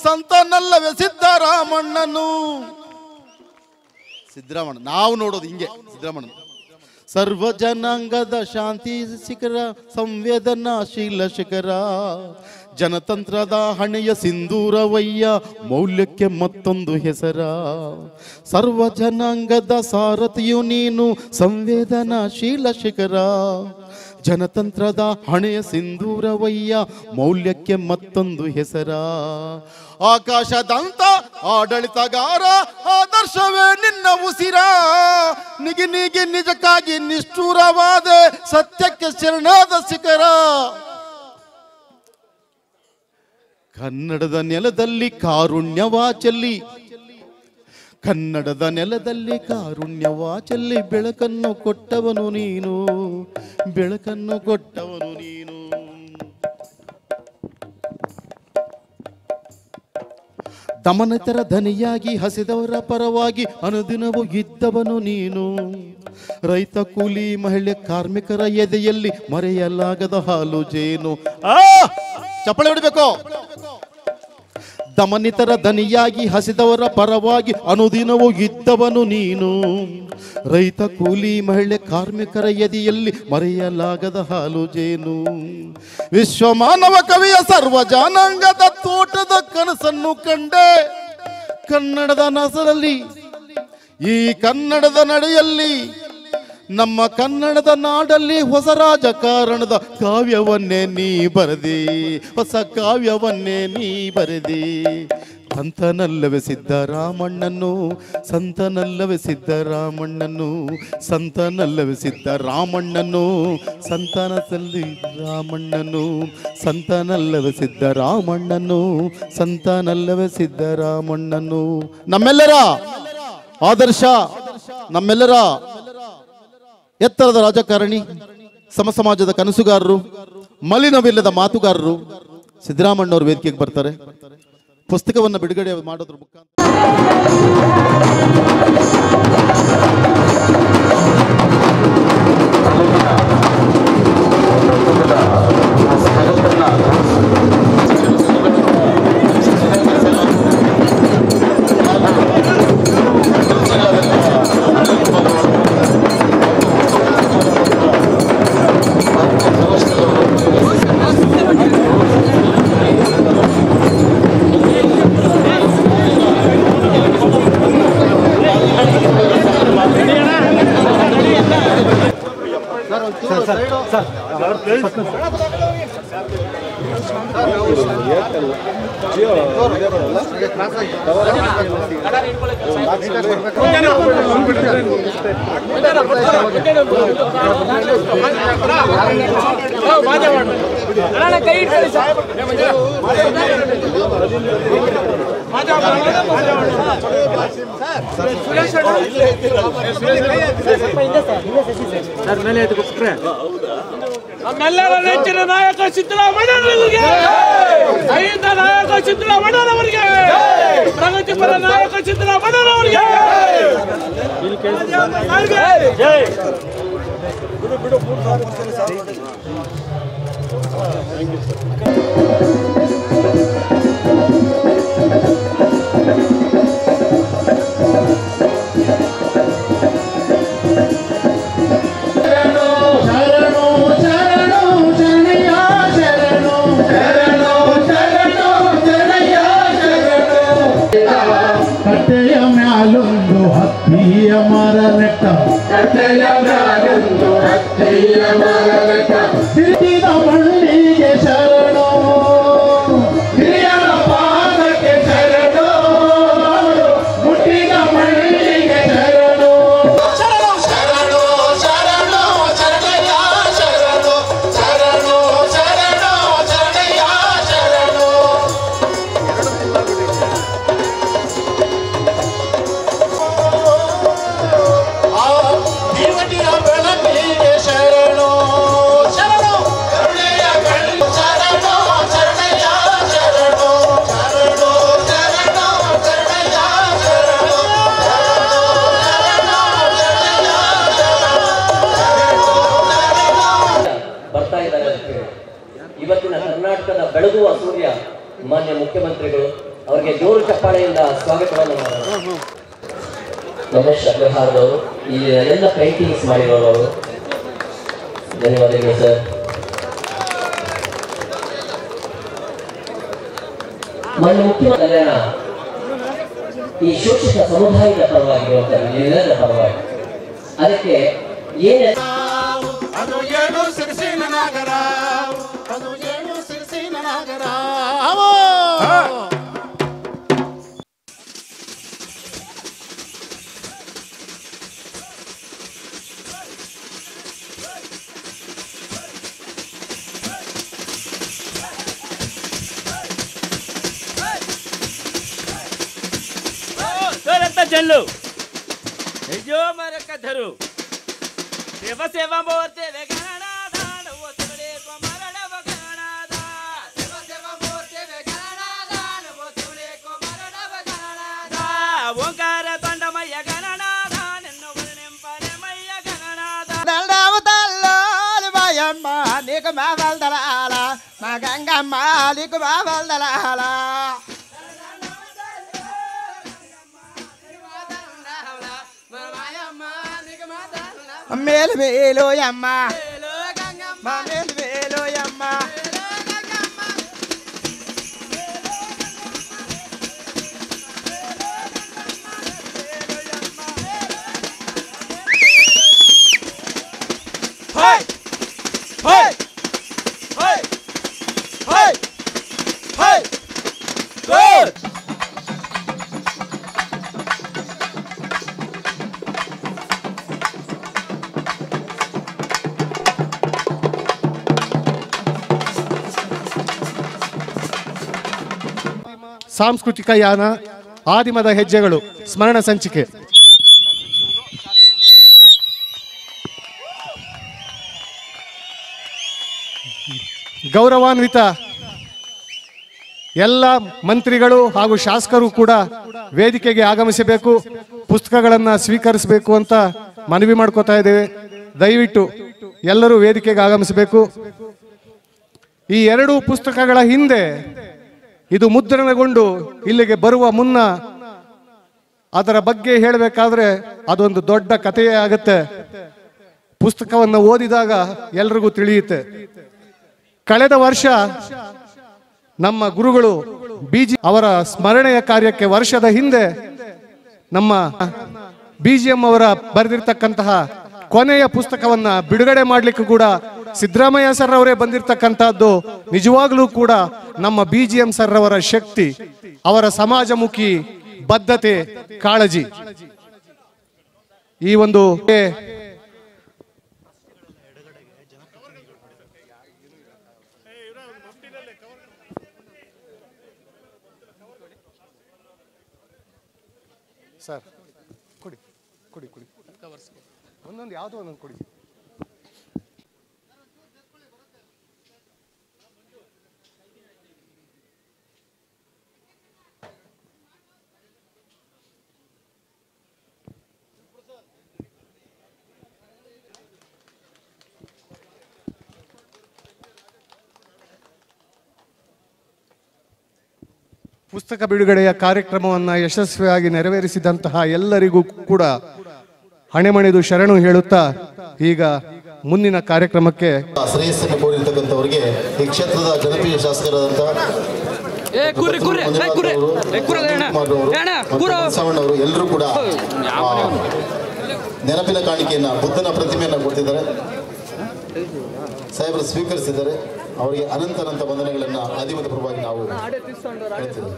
ಸಂತನಲ್ಲವೇ ಸಿದ್ದರಾಮಣ್ಣನು. ಸಿದ್ದರಾಮಣ್ಣ ನಾವು ನೋಡೋದು ಹಿಂಗೆ. ಸಿದ್ದರಾಮಣ್ಣ ಸರ್ವ ಜನಾಂಗದ ಶಾಂತಿ ಶಿಖರ, ಸಂವೇದನಾಶೀಲ ಶಿಖರ, ಜನತಂತ್ರದ ಹಣೆಯ ಸಿಂಧೂರವಯ್ಯ, ಮೌಲ್ಯಕ್ಕೆ ಮತ್ತೊಂದು ಹೆಸರ. ಸರ್ವ ಜನಾಂಗದ ಸಾರಥಿಯು ನೀನು, ಸಂವೇದನಾಶೀಲ ಶಿಖರ, ಜನತಂತ್ರದ ಹಣೆಯ ಸಿಂಧೂರವಯ್ಯ, ಮೌಲ್ಯಕ್ಕೆ ಮತ್ತೊಂದು ಹೆಸರ. ಆಕಾಶದಂತ ಆಡಳಿತಗಾರ, ಆದರ್ಶವೇ ನಿನ್ನ ಉಸಿರ, ನಿಗಿ ನಿಗಿ ನಿಜಕ್ಕಾಗಿ ನಿಷ್ಠೂರವಾದ, ಸತ್ಯಕ್ಕೆ ಶರಣಾದ ಶಿಖರ. ಕನ್ನಡದ ನೆಲದಲ್ಲಿ ಕಾರುಣ್ಯವಾಚಲ್ಲಿ, ಕನ್ನಡದ ನೆಲದಲ್ಲಿ ಕಾರುಣ್ಯವಾಚಲ್ಲಿ, ಬೆಳಕನ್ನು ಕೊಟ್ಟವನು ನೀನು, ಬೆಳಕನ್ನು ಕೊಟ್ಟವನು ನೀನು. ದಮನಿತರ ಧನಿಯಾಗಿ ಹಸಿದವರ ಪರವಾಗಿ ಅನುದಿನವೂ ಇದ್ದವನು ನೀನು. ರೈತ ಕೂಲಿ ಮಹಿಳೆ ಕಾರ್ಮಿಕರ ಎದೆಯಲ್ಲಿ ಮರೆಯಲಾಗದ ಹಾಲು ಜೇನು. ಚಪ್ಪಳೆ ಹೊಡಿಬೇಕು. ದಮನಿತರ ದನಿಯಾಗಿ ಹಸಿದವರ ಪರವಾಗಿ ಅನುದಿನವೂ ಇದ್ದವನು ನೀನು. ರೈತ ಕೂಲಿ ಮಹಿಳೆ ಕಾರ್ಮಿಕರ ಎದೆಯಲ್ಲಿ ಮರೆಯಲಾಗದ ಹಾಲು ಜೇನು. ವಿಶ್ವ ಮಾನವ ಕವಿಯ ಸರ್ವ ಜನಾಂಗದ ತೋಟದ ಕನಸನ್ನು ಕಂಡೆ, ಕನ್ನಡದ ನಸರಲ್ಲಿ ಈ ಕನ್ನಡದ ನಡೆಯಲ್ಲಿ, ನಮ್ಮ ಕನ್ನಡದ ನಾಡಲ್ಲಿ ಹೊಸ ರಾಜಕಾರಣದ ಕಾವ್ಯವನ್ನೇ ನೀ ಬರೆದಿ, ಹೊಸ ಕಾವ್ಯವನ್ನೇ ನೀ ಬರೆದಿ. ಸಂತನಲ್ಲವೇ ಸಿದ್ದರಾಮಣ್ಣನು, ಸಂತನಲ್ಲವೇ ಸಿದ್ದರಾಮಣ್ಣನು, ಸಂತನಲ್ಲವೇ ಸಿದ್ದರಾಮಣ್ಣನು, ಸಂತನದಲ್ಲಿ ರಾಮಣ್ಣನು, ಸಂತನಲ್ಲವೇ ಸಿದ್ದರಾಮಣ್ಣನು, ಸಂತನಲ್ಲವೇ ಸಿದ್ದರಾಮಣ್ಣನು. ನಮ್ಮೆಲ್ಲರ ಆದರ್ಶ, ನಮ್ಮೆಲ್ಲರ ಎತ್ತರದ ರಾಜಕಾರಣಿ, ಸಮಾಜದ ಕನಸುಗಾರರು, ಮಲಿನವಿಲ್ಲದ ಮಾತುಗಾರರು ಸಿದ್ದರಾಮಣ್ಣವರು ವೇದಿಕೆಗೆ ಬರ್ತಾರೆ. ಪುಸ್ತಕವನ್ನು ಬಿಡುಗಡೆ ಮಾಡೋದ್ರ ಮುಖಾಂತರ ನಮ್ಮೆಲ್ಲರ ನೆಚ್ಚಿನ ನಾಯಕ ಸಿದ್ದರಾಮಣ್ಣನವರಿಗೆ, ಐದ ನಾಯಕ ಸಿದ್ದರಾಮಣ್ಣನವರಿಗೆ, ಪ್ರಗತಿಪರ ನಾಯಕ ಸಿದ್ದರಾಮಣ್ಣನವರಿಗೆ. ಕಟ್ಟೆಯ ಮ್ಯಾಲೊಂದು ಹತ್ತಿಯ ಮರ ನೆಟ್ಟ, ಕಟ್ಟೆಯ ಮ್ಯಾಲೊಂದು ಹತ್ತಿಯ ಮರ ನೆಟ್ಟ, ಸಿಟ್ಟಿದ ಮಣ್ಣಿಗೆ ಶರಣು, ಹಿರಿಯರ ಪಾದಕ್ಕೆ ಶರಣು, ಮುಟ್ಟಿದ ಮಣ್ಣಿಗೆ ಶರಣು. ಶರಣು ಶರಣು ಶರಣು ಶರಣಯ್ಯ ಶರಣು, ಶರಣು ಶರಣು ಶರಣಯ್ಯ ಶರಣು. ಬೆಳಕಿಗೆ ಶರಣು, ಶರಣು ಕರುಣೆಯ ಕಣ್ಣು, ಶರಣು ಶರಣಯ್ಯ ಶರಣು, ಶರಣು ಶರಣು ಶರಣಯ್ಯ ಶರಣು, ಬರ್ತಾ ಇದ್ದಾರೆ. ಇವತ್ತಿನ ಕರ್ನಾಟಕದ ಬೆಳಗುವ ಸೂರ್ಯ ಮಾನ್ಯ ಮುಖ್ಯಮಂತ್ರಿಗಳು, ಅವರ ಅವರಿಗೆ ಜೋರು ಚಪ್ಪಾಳೆಯಿಂದ ಸ್ವಾಗತವನ್ನು ಮಾಡೋಣ. ರಮೇಶ್ ಅಗ್ರಹಾರದವರು ಇಲ್ಲಿ ಎಲ್ಲ ಪೇಂಟಿಂಗ್ಸ್ ಮಾಡಿರೋರು ಅವರು. ಧನ್ಯವಾದಗಳು ಸರ್. ಮೊನ್ನೆ ಮುಖ್ಯಮಂತ್ರಿ ಈ ಶೋಷಿತ ಸಮುದಾಯದ ಪರವಾಗಿರುವಂತಹ ಎಲ್ಲರ ಪರವಾಗಿ ಅದಕ್ಕೆ ಏನು ಸಿರಿಸಿನ ನಗರ ಅದು ಏನು ಸಿರಿಸಿನ ನಗರ जल्लू जो मर कधरू सेवा सेवा मोर्ते वेगाना दान वो तुमरे को मरण बगाना दान सेवा सेवा मोर्ते वेगाना दान वो तुमरे को मरण बगाना दान ओंकार तंडमय गणना दान नो वर्णंपने मय गणना दान दलवतल्लाल बायम्मा निक मावल दलाला मगंगम्मा निक मावल दलाला मेल बेलो यम्मा मेल बेलो यम्मा हाय हाय हाय हाय हाय गुड ಸಾಂಸ್ಕೃತಿಕ ಯಾನ ಆದಿಮದ ಹೆಜ್ಜೆಗಳು ಸ್ಮರಣ ಸಂಚಿಕೆ. ಗೌರವಾನ್ವಿತ ಎಲ್ಲ ಮಂತ್ರಿಗಳು ಹಾಗೂ ಶಾಸಕರು ಕೂಡ ವೇದಿಕೆಗೆ ಆಗಮಿಸಬೇಕು, ಪುಸ್ತಕಗಳನ್ನು ಸ್ವೀಕರಿಸಬೇಕು ಅಂತ ಮನವಿ ಮಾಡ್ಕೋತಾ ಇದ್ದೇವೆ. ದಯವಿಟ್ಟು ಎಲ್ಲರೂ ವೇದಿಕೆಗೆ ಆಗಮಿಸಬೇಕು. ಈ ಎರಡೂ ಪುಸ್ತಕಗಳ ಹಿಂದೆ ಇದು ಮುದ್ರಣಗೊಂಡು ಇಲ್ಲಿಗೆ ಬರುವ ಮುನ್ನ ಅದರ ಬಗ್ಗೆ ಹೇಳಬೇಕಾದ್ರೆ ಅದೊಂದು ದೊಡ್ಡ ಕಥೆಯೇ ಆಗುತ್ತೆ. ಪುಸ್ತಕವನ್ನು ಓದಿದಾಗ ಎಲ್ರಿಗೂ ತಿಳಿಯುತ್ತೆ. ಕಳೆದ ವರ್ಷ ನಮ್ಮ ಗುರುಗಳು ಬಿಜಿ ಅವರ ಸ್ಮರಣೆಯ ಕಾರ್ಯಕ್ಕೆ ವರ್ಷದ ಹಿಂದೆ ನಮ್ಮ ಬಿಜಿಎಂ ಅವರ ಬರೆದಿರ್ತಕ್ಕಂತಹ ಕೊನೆಯ ಪುಸ್ತಕವನ್ನ ಬಿಡುಗಡೆ ಮಾಡಲಿಕ್ಕೂ ಕೂಡ ಸಿದ್ದರಾಮಯ್ಯ ಸರ್ ಅವರೇ ಬಂದಿರತಕ್ಕಂತಹದ್ದು ನಿಜವಾಗ್ಲೂ ಕೂಡ ನಮ್ಮ ಬಿಜಿಎಂ ಸರ್ ಅವರ ಶಕ್ತಿ, ಅವರ ಸಮಾಜಮುಖಿ ಬದ್ಧತೆ, ಕಾಳಜಿ. ಈ ಒಂದು ಸರ್ ಕೊಡಿ ಕೊಡಿ ಕೊಡಿ ಒಂದೊಂದು ಯಾವುದೋ ಒಂದೊಂದು ಕೊಡಿ. ಪುಸ್ತಕ ಬಿಡುಗಡೆಯ ಕಾರ್ಯಕ್ರಮವನ್ನು ಯಶಸ್ವಿಯಾಗಿ ನೆರವೇರಿಸಿದಂತಹ ಎಲ್ಲರಿಗೂ ಕೂಡ ಹಣೆಮಣಿದು ಶರಣು ಹೇಳುತ್ತಾ ಈಗ ಮುಂದಿನ ಕಾರ್ಯಕ್ರಮಕ್ಕೆ ಶ್ರೇಯಸ್ಸನ್ನು ಕೋರಿರ್ತಕ್ಕಂಥವರಿಗೆ ಈ ಕ್ಷೇತ್ರದ ಜನಪ್ರಿಯ ಶಾಸಕರಾದಂತಹ ಬಸವಣ್ಣವರು ಎಲ್ಲರೂ ಕೂಡ ನೆನಪಿನ ಕಾಣಿಕೆಯನ್ನ ಬುದ್ಧನ ಪ್ರತಿಮೆಯನ್ನು ಕೊಡ್ತಿದ್ದಾರೆ. ಸಾಹೇಬರು ಸ್ವೀಕರಿಸಿದ್ದಾರೆ. ಅವರಿಗೆ ಅನಂತ ವಂದನೆಗಳನ್ನು ಆದಿಮದ ಪರವಾಗಿ ನಾವು ಹೇಳ್ತಿದ್ದೇವೆ.